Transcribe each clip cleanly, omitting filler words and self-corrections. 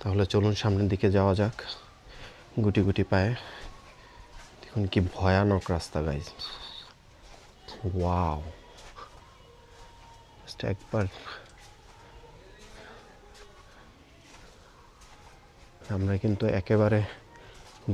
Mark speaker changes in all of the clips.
Speaker 1: তাহলে চলুন সামনের দিকে যাওয়া যাক গুটি গুটি পায়ে। দেখুন কি ভয়ানক রাস্তা গাইজ, ওয়াও। একবার আমরা কিন্তু একেবারে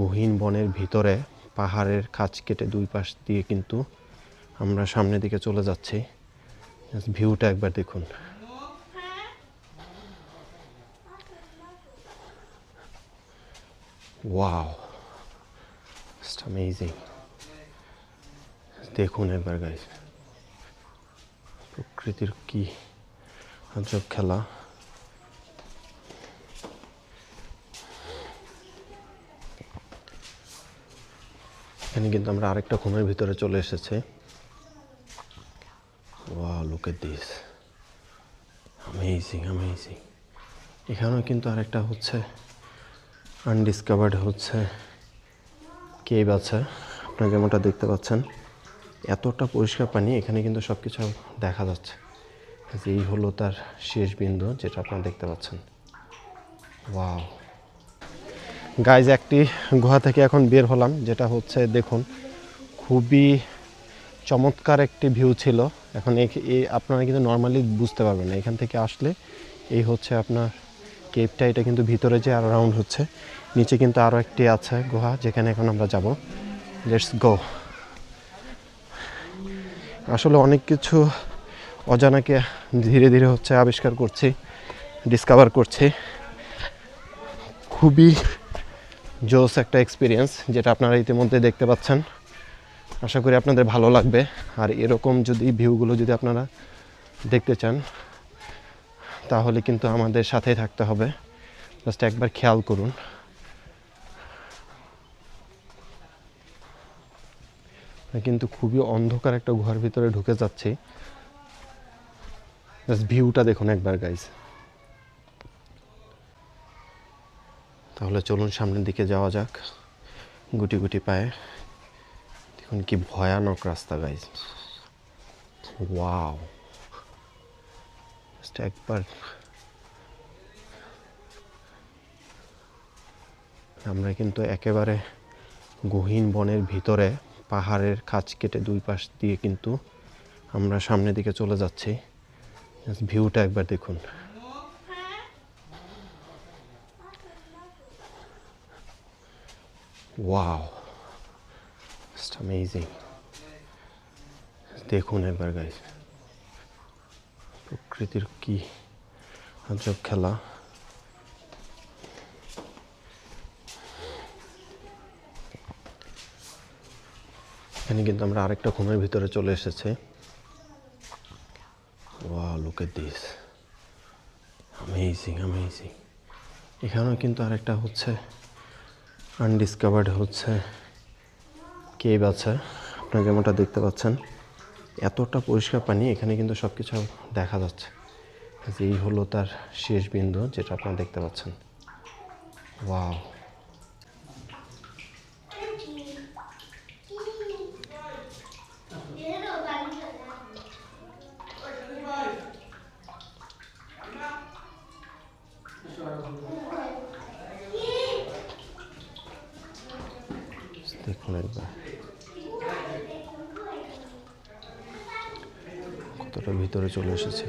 Speaker 1: গহীন বনের ভিতরে, পাহাড়ের খাঁজ কেটে দুই পাশ দিয়ে কিন্তু আমরা সামনের দিকে চলে যাচ্ছি। ভিউটা একবার দেখুন। Wow, just amazing. দেখুন একবার গাইজ, প্রকৃতির কি আজব খেলা। এখানে কিন্তু আমরা আরেকটা খুনের ভিতরে চলে এসেছি। Wow, look at this, amazing amazing. এখানেও কিন্তু আরেকটা হচ্ছে আনডিসকভার্ড হচ্ছে কেভ আছে। আপনারা যেমনটা দেখতে পাচ্ছেন, এতটা পরিষ্কার পানি, এখানে কিন্তু সব কিছু দেখা যাচ্ছে। এই হলো তার শেষ বিন্দু, যেটা আপনারা দেখতে পাচ্ছেন। ওয়াও গাইজ, একটি গুহা থেকে এখন বের হলাম, যেটা হচ্ছে দেখুন খুবই চমৎকার একটি ভিউ ছিল। এখন আপনারা কিন্তু নর্মালি বুঝতে পারবেন না, এখান থেকে আসলে এই হচ্ছে আপনার কেভটা। এটা কিন্তু ভিতরে যে আর রাউন্ড হচ্ছে, নিচে কিন্তু আরও একটি আছে গুহা, যেখানে এখন আমরা যাব। Let's go. আসলে অনেক কিছু অজানাকে ধীরে ধীরে হচ্ছে আবিষ্কার করছি, ডিসকভার করছি। খুবই জোস একটা এক্সপিরিয়েন্স, যেটা আপনারা ইতিমধ্যে দেখতে পাচ্ছেন। আশা করি আপনাদের ভালো লাগবে। আর এরকম যদি ভিউগুলো যদি আপনারা দেখতে চান, তাহলে কিন্তু আমাদের সাথেই থাকতে হবে। জাস্ট একবার খেয়াল করুন। কিন্তু খুবই অন্ধকার একটা গুহার ভিতরে ঢুকে যাচ্ছি। জাস্ট ভিউটা দেখুন একবার গাইজ। তাহলে চলুন সামনের দিকে যাওয়া যাক গুটি গুটি পায়ে। দেখুন কি ভয়ানক রাস্তা গাইজ, ওয়াও। জাস্ট একবার আমরা কিন্তু একেবারে গহীন বনের ভিতরে, পাহাড়ের খাঁজ কেটে দুই পাশ দিয়ে কিন্তু আমরা সামনের দিকে চলে যাচ্ছি। ভিউটা একবার দেখুন। Wow, just amazing. দেখুন একবার গাইজ, প্রকৃতির কি আজব খেলা। এখানে কিন্তু আমরা আরেকটা খুনের ভিতরে চলে এসেছি। Wow, look at this, amazing amazing. এখানেও কিন্তু আরেকটা হচ্ছে আনডিসকভার্ড হচ্ছে কেভ আছে। আপনারা যেমনটা দেখতে পাচ্ছেন, এতটা পরিষ্কার পানি, এখানে কিন্তু সব কিছু দেখা যাচ্ছে। এই হলো তার শেষ বিন্দু, যেটা আপনারা দেখতে পাচ্ছেন। ওয়াও, দেখুন একবার কতটা ভিতরে চলে এসেছে।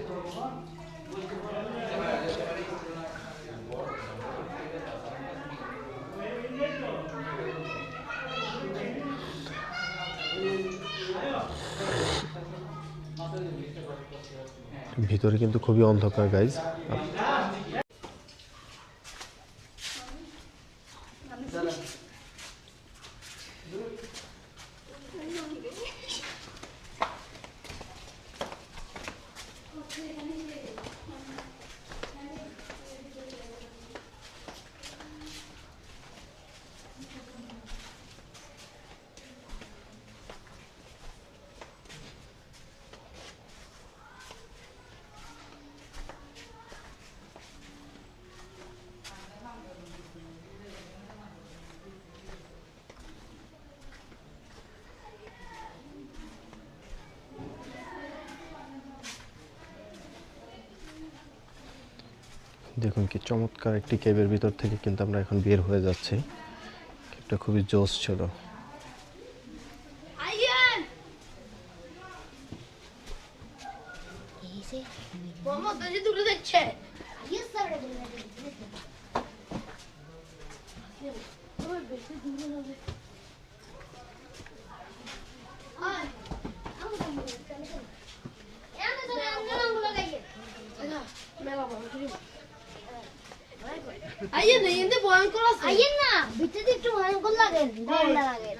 Speaker 1: ভিতরে কিন্তু খুবই অন্ধকার গাইজ। দেখুন কি চমৎকার একটি কেবের ভিতর থেকে কিন্তু আমরা এখন বের হয়ে যাচ্ছি। কেবটা খুবই জোস ছিল।
Speaker 2: আইয়েন না এন্ড ভয়ঙ্কর আছে আইয়েন না ভিতরে একটু ভয়ঙ্কর লাগে ডর লাগে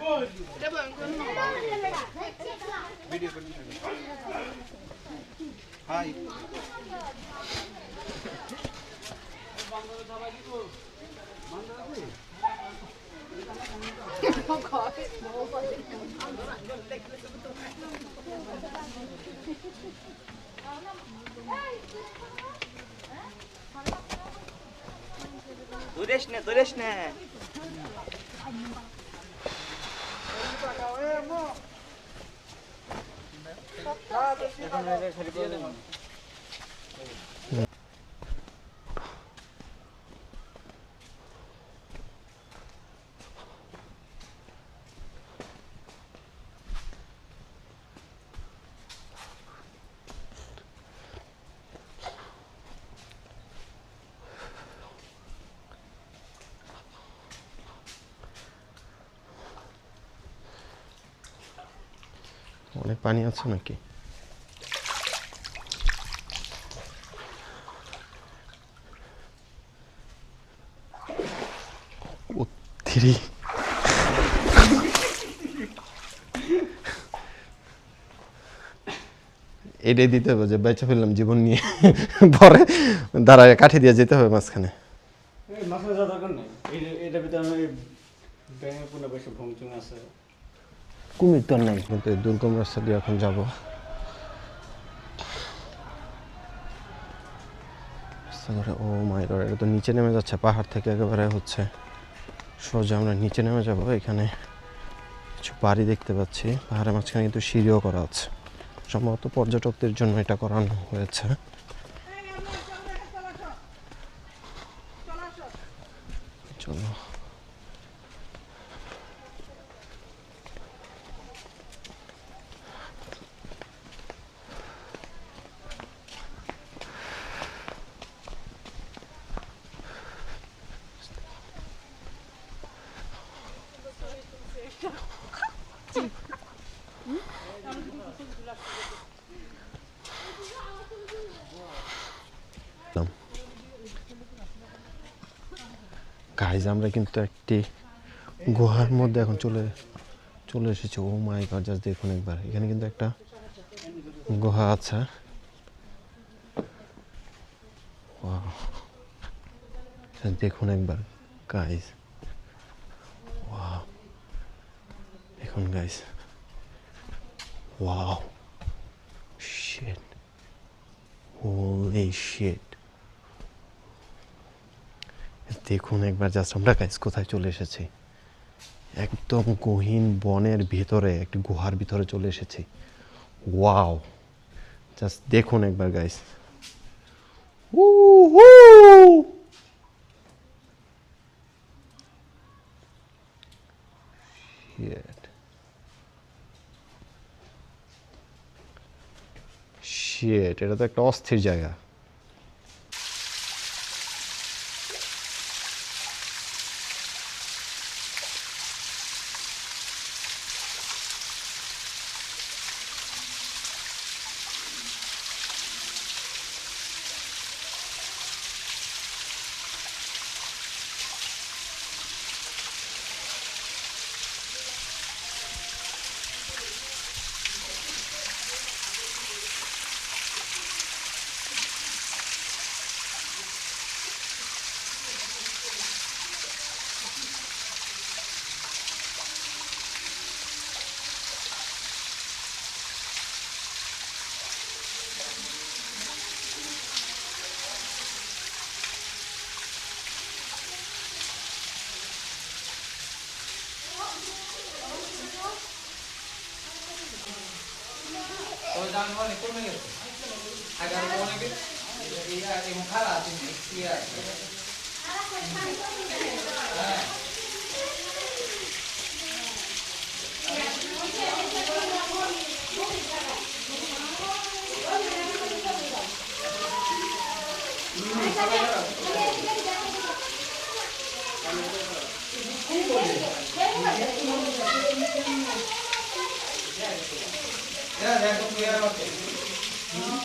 Speaker 2: এটা ভয়ঙ্কর ভিডিও করুন হাই দূরেশ নে
Speaker 1: অনেক পানি আছে নাকি? উত্তিরি এটাই দিতে হবে যে বেঁচে ফেললাম জীবন নিয়ে, পরে দাঁড়ায় কাঠি দিয়ে যেতে হবে মাঝখানে। কুমির তো নাই, কিন্তু দুর্গম রাস্তা দিয়ে এখন যাবো। ও মাই গড, এটা তো নিচে নেমে যাচ্ছে পাহাড় থেকে একেবারে হচ্ছে সোজা আমরা নিচে নেমে যাব। এখানে কিছু বাড়ি দেখতে পাচ্ছি, পাহাড়ের মাঝখানে কিন্তু সিঁড়িও করা আছে, সম্ভবত পর্যটকদের জন্য এটা করানো হয়েছে। চলো গাইজ, আমরা কিন্তু একটি গুহার মধ্যে এখন চলে এসেছি। ও মাই গড, জাস্ট দেখুন একবার, এখানে কিন্তু একটা গুহা আছে। দেখুন একবার গাইজ, ওয়াও দেখুন guys, wow shit, holy shit. দেখুন একবার জাস্ট আমরা গাইজ কোথায় চলে এসেছি, একদম গহীন বনের ভিতরে একটি গুহার ভিতরে চলে এসেছি। ওয়াও, জাস্ট দেখুন একবার গাইজ, শিট, এটা তো একটা অস্থির জায়গা।
Speaker 3: Ya, ya,